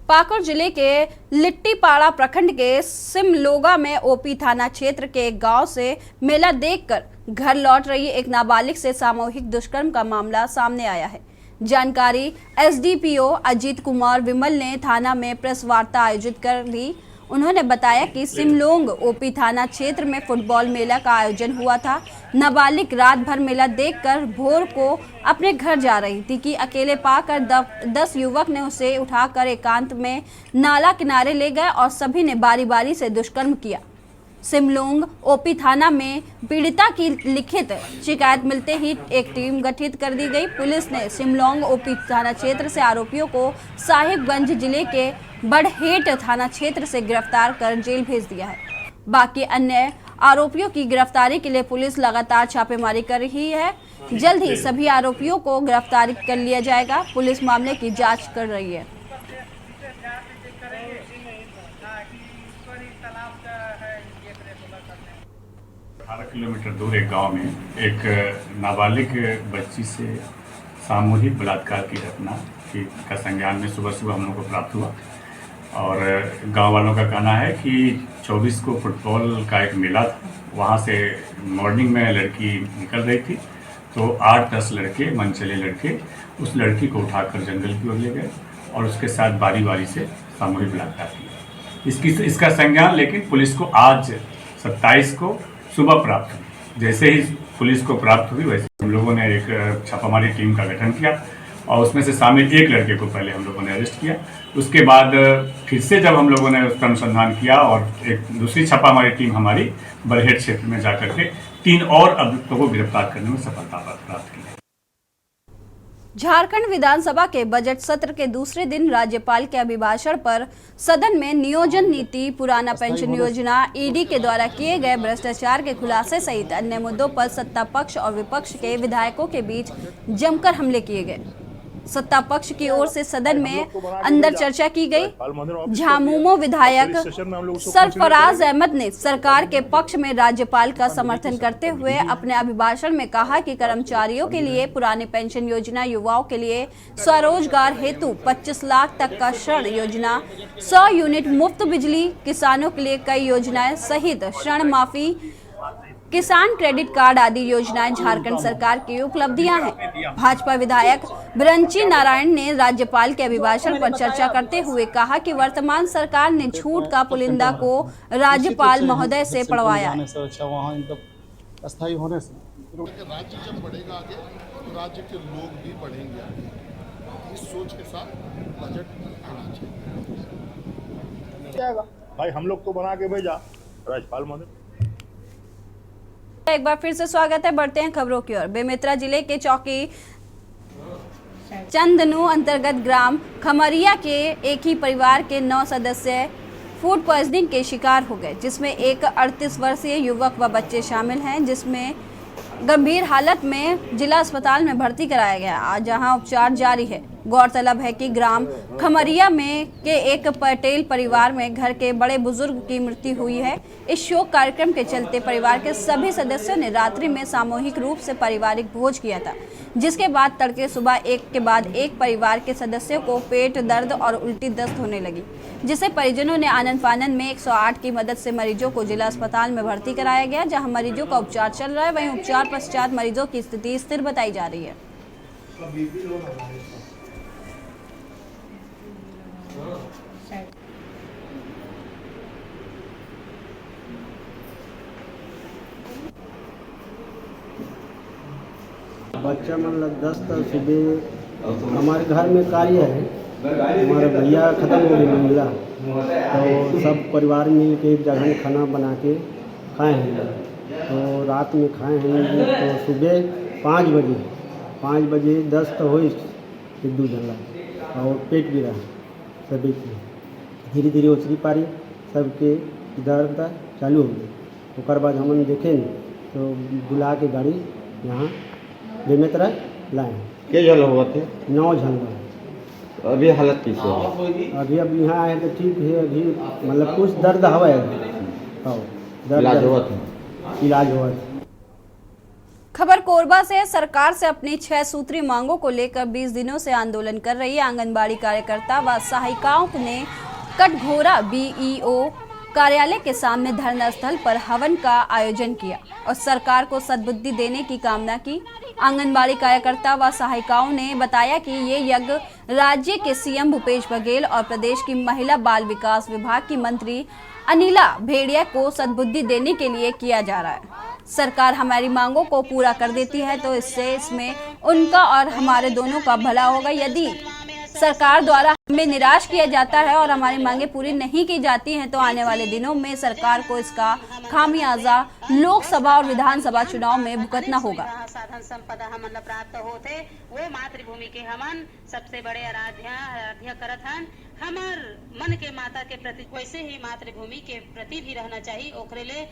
पाकुड़ जिले के लिट्टीपाड़ा प्रखंड के सिमलोगा में ओपी थाना क्षेत्र के एक गांव से मेला देखकर घर लौट रही एक नाबालिग से सामूहिक दुष्कर्म का मामला सामने आया है। जानकारी SDPO अजीत कुमार विमल ने थाना में प्रेस वार्ता आयोजित कर दी। उन्होंने बताया कि सिमलोंग ओपी थाना क्षेत्र में फुटबॉल मेला का आयोजन हुआ था। नाबालिग रात भर मेला देखकर भोर को अपने घर जा रही थी कि अकेले पाकर 10 युवक ने उसे उठाकर एकांत में नाला किनारे ले गए और सभी ने बारी बारी से दुष्कर्म किया। सिमलोंग ओपी थाना में पीड़िता की लिखित शिकायत मिलते ही एक टीम गठित कर दी गई। पुलिस ने सिमलोंग ओपी थाना क्षेत्र से आरोपियों को साहिबगंज जिले के बड़हेट थाना क्षेत्र से गिरफ्तार कर जेल भेज दिया है। बाकी अन्य आरोपियों की गिरफ्तारी के लिए पुलिस लगातार छापेमारी कर रही है। जल्द ही सभी आरोपियों को गिरफ्तार कर लिया जाएगा। पुलिस मामले की जांच कर रही है। 18 किलोमीटर दूर एक गांव में एक नाबालिग बच्ची से सामूहिक बलात्कार की घटना का संज्ञान में सुबह हम लोग को प्राप्त हुआ। और गांव वालों का कहना है कि 24 को फुटबॉल का एक मेला था, वहां से मॉर्निंग में लड़की निकल रही थी तो 8-10 लड़के, मनचले लड़के उस लड़की को उठाकर जंगल की ओर ले गए और उसके साथ बारी बारी से सामूहिक बलात्कार किया। इसका संज्ञान लेकिन पुलिस को आज 27 को सुबह प्राप्त हुई। जैसे ही पुलिस को प्राप्त हुई वैसे हम लोगों ने एक छापामारी टीम का गठन किया और उसमें से शामिल एक लड़के को पहले हम लोगों ने अरेस्ट किया। उसके बाद फिर से जब हम लोगों ने उसका अनुसंधान किया और एक दूसरी छापामारी टीम हमारी बरहेट क्षेत्र में जाकर के 3 और अभियुक्तों को गिरफ्तार करने में सफलता प्राप्त की। झारखंड विधानसभा के बजट सत्र के दूसरे दिन राज्यपाल के अभिभाषण पर सदन में नियोजन नीति, पुराना पेंशन योजना, ईडी के द्वारा किए गए भ्रष्टाचार के खुलासे सहित अन्य मुद्दों पर सत्ता पक्ष और विपक्ष के विधायकों के बीच जमकर हमले किए गए। सत्ता पक्ष की ओर से सदन में अंदर चर्चा की गई। झामुमो विधायक सरफराज अहमद ने सरकार के पक्ष में राज्यपाल का समर्थन करते हुए अपने अभिभाषण में कहा कि कर्मचारियों के लिए पुरानी पेंशन योजना, युवाओं के लिए स्वरोजगार हेतु 25 लाख तक का ऋण योजना, 100 यूनिट मुफ्त बिजली, किसानों के लिए कई योजनाएं सहित ऋण माफी, किसान क्रेडिट कार्ड आदि योजनाएं झारखंड सरकार की उपलब्धियां हैं। भाजपा विधायक ब्रंची नारायण ने राज्यपाल के अभिभाषण पर चर्चा करते हुए कहा कि वर्तमान सरकार ने झूठ का पुलिंदा को राज्यपाल महोदय से पढ़वाया है। अस्थायी होने से राज्य जब बढ़ेगा आगे तो राज्य के लोग भी बढ़ेंगे आगे। इस सोच के साथ बजट आना चाहिए। भाई हम लोग को बना के भेजा राज्यपाल महोदय। एक बार फिर से स्वागत है। बढ़ते हैं खबरों की ओर। बेमेतरा जिले के चौकी चंदनू अंतर्गत ग्राम खमरिया के एक ही परिवार के 9 सदस्य फूड पॉइजनिंग के शिकार हो गए, जिसमें एक 38 वर्षीय युवक व बच्चे शामिल हैं, जिसमें गंभीर हालत में जिला अस्पताल में भर्ती कराया गया, आज जहां उपचार जारी है। गौरतलब है कि ग्राम खमरिया में के एक पटेल परिवार में घर के बड़े बुजुर्ग की मृत्यु हुई है। इस शोक कार्यक्रम के चलते परिवार के सभी सदस्यों ने रात्रि में सामूहिक रूप से पारिवारिक भोज किया था, जिसके बाद तड़के सुबह एक के बाद एक परिवार के सदस्यों को पेट दर्द और उल्टी दस्त होने लगी, जिसे परिजनों ने आनन फानन में 108 की मदद से मरीजों को जिला अस्पताल में भर्ती कराया गया, जहां मरीजों का उपचार चल रहा है। वहीं उपचार पश्चात मरीजों की स्थिति स्थिर बताई जा रही है। बच्चा मतलब 10 सुबह हमारे घर में कार्य है, हमारे भैया ख़त्म हो गए मिला, तो सब परिवार मिल के एक जगह खाना बना के खाए हैं। तो रात में खाए हैं तो सुबह 5 बजे 10 तो हो एक दो जला और पेट भी रहा सभी के। धीरे धीरे ओसरी पारी सबके दर्द चालू हो गई। उसके बाद हमने देखे तो बुला के गाड़ी यहाँ बेमेतरा लाए। क्या जल हुआ थे? 9 झल। अभी हालत कैसे है? अभी यहाँ आए तो ठीक है, अभी मतलब कुछ दर्द हवा है, इलाज हुआ था। खबर कोरबा से। सरकार से अपनी 6 सूत्री मांगों को लेकर 20 दिनों से आंदोलन कर रही आंगनबाड़ी कार्यकर्ता व सहायिकाओं ने कटघोरा बीईओ कार्यालय के सामने धरना स्थल पर हवन का आयोजन किया और सरकार को सद्बुद्धि देने की कामना की। आंगनबाड़ी कार्यकर्ता व सहायिकाओं ने बताया कि ये यज्ञ राज्य के सीएम भूपेश बघेल और प्रदेश की महिला बाल विकास विभाग की मंत्री अनिला भेड़िया को सद्बुद्धि देने के लिए किया जा रहा है। सरकार हमारी मांगों को पूरा कर देती है तो इसमें उनका और हमारे दोनों का भला होगा। यदि सरकार द्वारा हमें निराश किया जाता है और हमारी मांगे पूरी नहीं की जाती हैं तो आने वाले दिनों में सरकार को इसका खामियाजा लोकसभा और विधानसभा चुनाव में भुगतना होगा। साधन संपदा हमन ला प्राप्त होते वो मातृभूमि के हमन सबसे बड़े आराध्य करत हन। हमार मन के माता के प्रति वैसे ही मातृभूमि के प्रति भी रहना चाहिए। ओकरे ले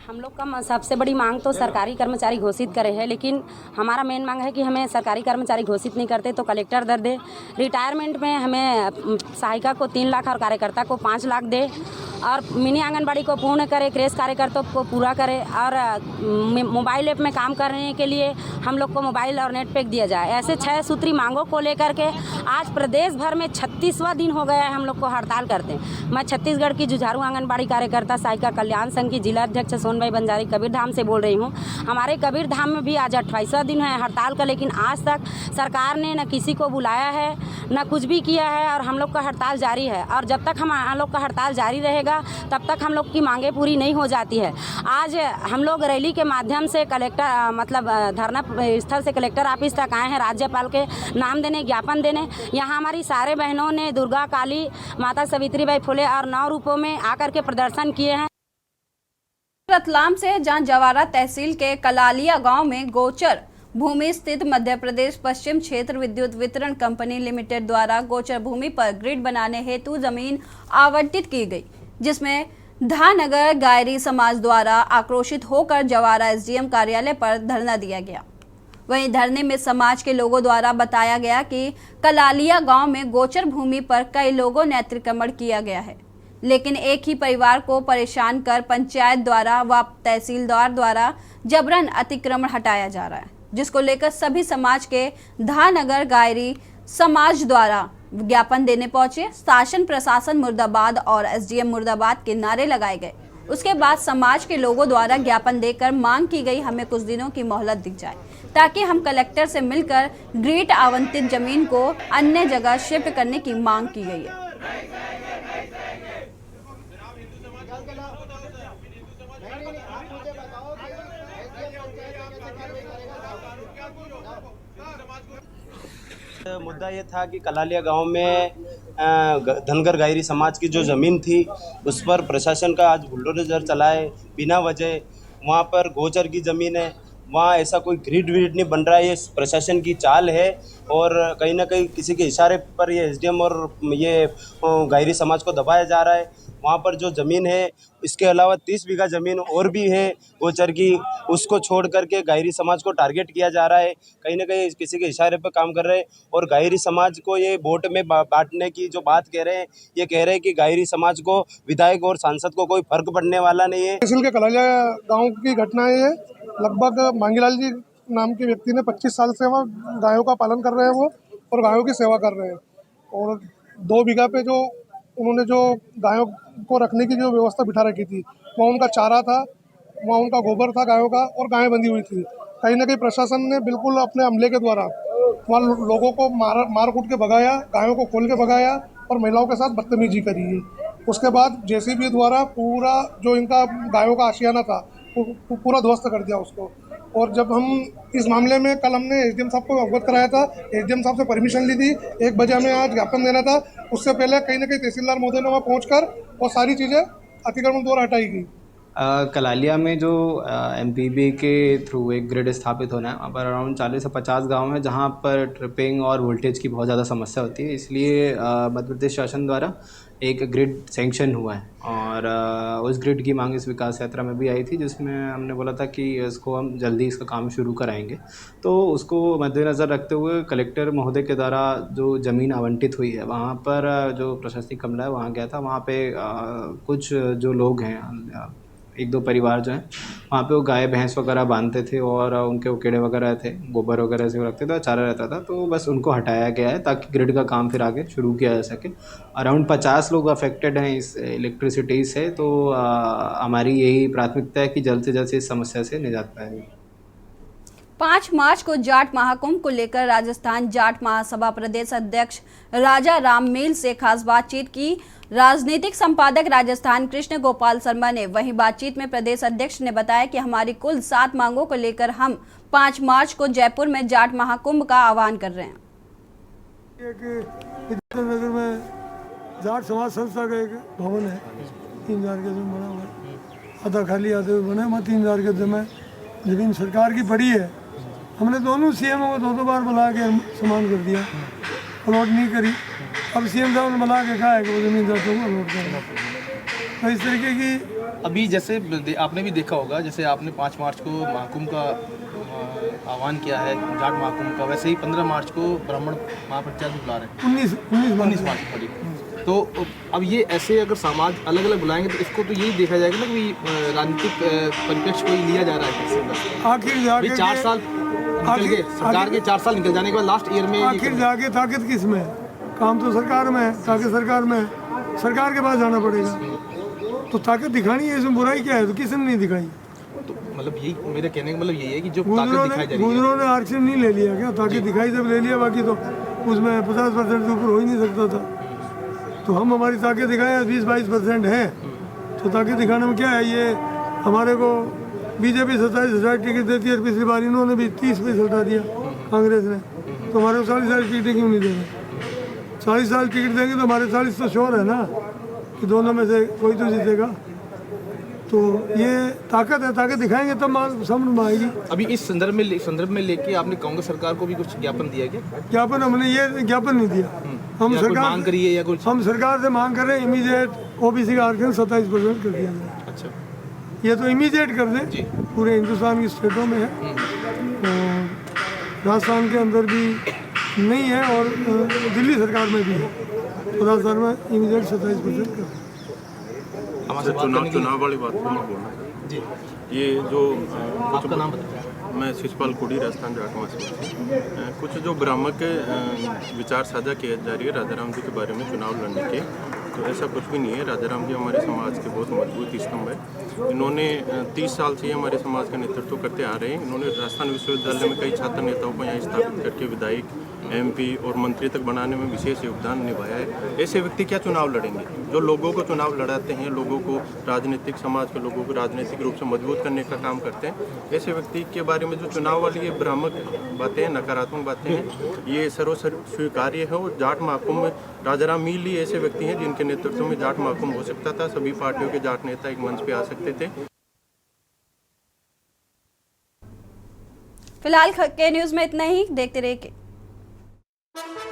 हम लोग का सबसे बड़ी मांग तो सरकारी कर्मचारी घोषित करे है, लेकिन हमारा मेन मांग है कि हमें सरकारी कर्मचारी घोषित नहीं करते तो कलेक्टर दर दे। रिटायरमेंट में हमें सहायिका को 3 लाख और कार्यकर्ता को 5 लाख दे और मिनी आंगनबाड़ी को पूर्ण करे, क्रेश कार्यकर्ताओं को पूरा करे और मोबाइल ऐप में काम करने के लिए हम लोग को मोबाइल और नेट पैक दिया जाए। ऐसे 6 सूत्री मांगों को लेकर के आज प्रदेश भर में 36वां दिन हो गया है हम लोग को हड़ताल करते हैं। मैं छत्तीसगढ़ की जुझारू आंगनबाड़ी कार्यकर्ता सहायिका कल्याण संघ की जिला अध्यक्ष सोनभाई बंजारी कबीरधाम से बोल रही हूँ। हमारे कबीरधाम में भी आज 28वां दिन है हड़ताल का, लेकिन आज तक सरकार ने न किसी को बुलाया है न कुछ भी किया है और हम लोग का हड़ताल जारी है। और जब तक हम लोग का हड़ताल जारी रहेगा तब तक हम लोग की मांगे पूरी नहीं हो जाती है। आज हम लोग रैली के माध्यम से कलेक्टर मतलब धरना स्थल से कलेक्टर ऑफिस तक आए हैं राज्यपाल के नाम देने, ज्ञापन देने। यहाँ हमारी सारे बहनों ने दुर्गा, काली, माता सावित्रीबाई फुले और 9 रूपों में आकर के प्रदर्शन किए हैं। रतलाम से जहां जवारा तहसील के कलालिया गांव में गोचर भूमि स्थित मध्य प्रदेश पश्चिम क्षेत्र विद्युत वितरण कंपनी लिमिटेड द्वारा गोचर भूमि पर ग्रिड बनाने हेतु जमीन आवंटित की गई, जिसमें धानगर गायरी समाज द्वारा आक्रोशित होकर जवारा एसडीएम कार्यालय पर धरना दिया गया। वहीं धरने में समाज के लोगों द्वारा बताया गया कि कलालिया गांव में गोचर भूमि पर कई लोगों ने अतिक्रमण किया गया है, लेकिन एक ही परिवार को परेशान कर पंचायत द्वारा व तहसीलदार द्वारा जबरन अतिक्रमण हटाया जा रहा है, जिसको लेकर सभी समाज के धानगर गायरी समाज द्वारा ज्ञापन देने पहुंचे। शासन प्रशासन मुर्दाबाद और एसडीएम मुर्दाबाद के नारे लगाए गए। उसके बाद समाज के लोगों द्वारा ज्ञापन देकर मांग की गई हमें कुछ दिनों की मोहलत दी जाए ताकि हम कलेक्टर से मिलकर ग्रिड आवंटित जमीन को अन्य जगह शिफ्ट करने की मांग की गई है। मुद्दा ये था कि कलालिया गांव में धनगर गायरी समाज की जो ज़मीन थी उस पर प्रशासन का आज बुलडोजर चलाए बिना वजह। वहाँ पर गोचर की ज़मीन है, वहाँ ऐसा कोई ग्रिड व्रिड नहीं बन रहा है। ये प्रशासन की चाल है और कहीं ना कहीं किसी के इशारे पर ये एसडीएम और ये गायरी समाज को दबाया जा रहा है। वहाँ पर जो ज़मीन है इसके अलावा 30 बीघा ज़मीन और भी है गोचर की, उसको छोड़ करके गायरी समाज को टारगेट किया जा रहा है। कहीं ना कहीं किसी के इशारे पर काम कर रहे हैं और गायरी समाज को ये वोट में बांटने की जो बात कह रहे हैं, ये कह रहे हैं कि गायरी समाज को विधायक और सांसद को कोई फर्क पड़ने वाला नहीं है। तहसील के कलालिया गाँव की घटना है। लगभग मांगीलाल जी नाम के व्यक्ति ने 25 साल से वहाँ गायों का पालन कर रहे हैं वो और गायों की सेवा कर रहे हैं। और 2 बीघा पे जो उन्होंने जो गायों को रखने की जो व्यवस्था बिठा रखी थी, वहाँ उनका चारा था, वहाँ उनका गोबर था गायों का और गायें बंधी हुई थी। कहीं ना कहीं प्रशासन ने बिल्कुल अपने अमले के द्वारा वहाँ लोगों को मार कूट के भगाया, गायों को खोल के भगाया और महिलाओं के साथ बदतमीजी करी है। उसके बाद जेसीबी द्वारा पूरा जो इनका गायों का आशियाना था पूरा ध्वस्त कर दिया उसको। और जब हम इस मामले में कल हमने एसडीएम साहब को अवगत कराया था, एसडीएम साहब से परमिशन ली थी, 1 बजे हमें आज ज्ञापन देना था। उससे पहले कहीं ना कहीं तहसीलदार महोदय ने वहाँ पहुँचकर वो सारी चीज़ें अतिक्रमण द्वारा हटाई गई। कलालिया में जो एमपीबी के थ्रू एक ग्रिड स्थापित होना है, वहाँ पर अराउंड 40 से 50 गांव हैं जहाँ पर ट्रिपिंग और वोल्टेज की बहुत ज़्यादा समस्या होती है। इसलिए मध्य प्रदेश शासन द्वारा एक ग्रिड सैंक्शन हुआ है और उस ग्रिड की मांग इस विकास यात्रा में भी आई थी, जिसमें हमने बोला था कि इसको हम जल्दी इसका काम शुरू कराएंगे। तो उसको मद्देनज़र रखते हुए कलेक्टर महोदय के द्वारा जो ज़मीन आवंटित हुई है वहाँ पर जो प्रशासनिक अमला है वहाँ गया था। वहाँ पे कुछ जो लोग हैं, 1-2 परिवार जो हैं, वहाँ पे वो गाय भैंस वगैरह बांधते थे और उनके उकेड़े वगैरह थे, गोबर वगैरह से रखते थे, चारा रहता था। तो बस उनको हटाया गया है ताकि ग्रिड का काम फिर आगे शुरू किया जा सके। अराउंड 50 लोग अफेक्टेड हैं इस इलेक्ट्रिसिटी से। तो हमारी यही प्राथमिकता है कि जल्द से जल्द इस समस्या से निजात पाएगी। 5 मार्च को जाट महाकुंभ को लेकर राजस्थान जाट महासभा प्रदेश अध्यक्ष राजा राम मील से खास बातचीत की राजनीतिक संपादक राजस्थान कृष्ण गोपाल शर्मा ने। वहीं बातचीत में प्रदेश अध्यक्ष ने बताया कि हमारी कुल 7 मांगों को लेकर हम 5 मार्च को जयपुर में जाट महाकुंभ का आह्वान कर रहे हैं। नगर में जाट समाज संस्था का एक भवन है, 3000 के जो बना हुआ है, आधा खाली आधे बना है। 3000 के जमीन सरकार की पड़ी है। हमने दोनों सीएमओ को 2-2 बार बुला के समान कर दिया, अलॉट नहीं करी। अब सीएम साहब ने बुला के कहा है कि वो जमीन जाटों को अलॉट करना। तो इस तरीके की अभी जैसे आपने भी देखा होगा, जैसे आपने 5 मार्च को महाकुंभ का आह्वान किया है, जाट महाकुंभ का, वैसे ही 15 मार्च को ब्राह्मण महापंचायत बुला रहे हैं। 19 मार्च तो अब ये ऐसे अगर समाज अलग अलग बुलाएंगे तो इसको तो यही देखा जाएगा ना कि राजनीतिक परिप्रेक्ष्य कोई लिया जा रहा है। आखिर जाके 4 साल निकल गए, सरकार के 4 साल निकल जाने के बाद लास्ट ईयर में आखिर जाके ताकत किस में है? काम तो सरकार में है, ताकत सरकार में है, सरकार के पास जाना पड़ेगा। तो ताकत दिखानी है, इसमें बुराई क्या है? तो किसने नहीं दिखाई? तो मतलब यही मेरे कहने का मतलब यही है कि जो ताकत दिखाई जा रही है। गुजरों ने आरक्षण नहीं ले लिया क्या? ताकत दिखाई जब ले लिया, बाकी तो उसमें 50% से ऊपर हो ही नहीं सकता था। तो हम हमारी ताकत दिखाएं, 20-22% है, तो ताकत दिखाने में क्या है? ये हमारे को बीजेपी 27,000 टिकट देती है, पिछली बार इन्होंने भी 30 पे हटा दिया कांग्रेस ने, तो हमारे को 40 साल टिकटें क्यों नहीं देंगे? 40 साल टिकट देंगे तो हमारे 40 तो श्योर है ना कि दोनों में से कोई तो जीतेगा। तो ये ताकत है, ताकत दिखाएंगे तब समझ में आएगी। अभी इस संदर्भ में लेके आपने कांग्रेस सरकार को भी कुछ ज्ञापन दिया क्या? ज्ञापन हमने ये ज्ञापन नहीं दिया। हम सरकार मांग करी है या कुछ? हम सरकार से मांग कर रहे हैं इमीडिएट ओबीसी का आरक्षण 27% कर दिया जाए। अच्छा, ये तो इमीडिएट कर दें, पूरे हिंदुस्तान की स्टेटों में है, और राजस्थान के अंदर भी नहीं है और दिल्ली सरकार में भी है, तो राजस्थान में इमीडिएट 27% कर। चुनाव वाली बात को मैं बोलना जी, ये जो आपका नाम बताइए। मैं शिषपाल कोड़ी, राजस्थान जाटमास में। कुछ जो भ्रामक विचार साझा किए जा रही है राजाराम जी के बारे में चुनाव लड़ने के, तो ऐसा कुछ भी नहीं है। राजाराम जी हमारे समाज के बहुत मजबूत स्तंभ है। इन्होंने 30 साल से हमारे समाज का नेतृत्व करते आ रहे हैं। इन्होंने राजस्थान विश्वविद्यालय में कई छात्र नेताओं को यहाँ स्थापित करके विधायक, MP और मंत्री तक बनाने में विशेष योगदान निभाया है। ऐसे व्यक्ति क्या चुनाव लड़ेंगे? जो लोगों को चुनाव लड़ाते हैं, लोगों को राजनीतिक समाज के लोगों को राजनीतिक रूप से मजबूत करने का काम करते हैं, ऐसे व्यक्ति के बारे में जो चुनाव वाली ये भ्रामक बातें हैं, नकारात्मक बातें हैं, ये सर्वस्वीकार्य है। और जाट महाकुंभ राजाराम मील ही ऐसे व्यक्ति हैं जिनके नेतृत्व में जाट महाकुंभ हो सकता था। सभी पार्टियों के जाट नेता एक मंच पे आ सकते थे। फिलहाल के न्यूज में इतना ही। देखते रहिए।